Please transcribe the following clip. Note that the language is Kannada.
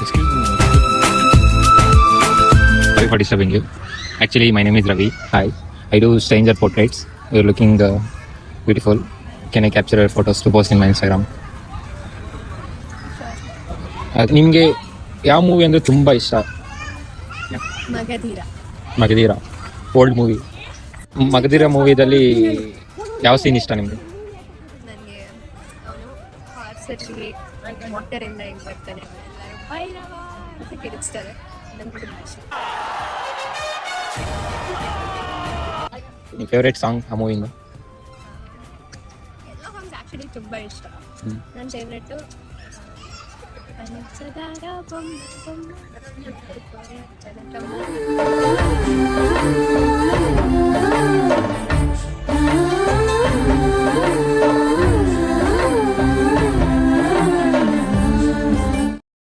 Excuse me. Sorry for disturbing you. Actually, my name is Ravi. Hi. I do stranger portraits. You're looking beautiful. Can I capture your photos to post in my Instagram? ನಿಮಗೆ ಯಾವ ಮೂವಿ ಅಂದರೆ ತುಂಬ ಇಷ್ಟ? Magadheera old movie. ಮಗಧೀರ ಮೂವಿದಲ್ಲಿ ಯಾವ ಸೀನ್ ಇಷ್ಟ ನಿಮಗೆ? ನನಗೆ ಅವನು ಹಾರ್ಸಲ್ಲಿ ಮೋಟರಿಂದ ಹೆಂಗೆ ಬರ್ತಾನೆ ಭೈರವ ಅಂತ ಕಿರಿಸ್ತಾರೆ, ನನಗೆ ತುಂಬ ಇಷ್ಟ. ನಿಮ್ಮ ಫೇವ್ರೇಟ್ ಸಾಂಗ್ ಆ ಮೂವಿಯಿಂದ? ಎಲ್ಲ ಸಾಂಗ್ಸ್ ಆ್ಯಕ್ಚುಲಿ ತುಂಬ ಇಷ್ಟ. ನನ್ನ ಫೇವ್ರೇಟು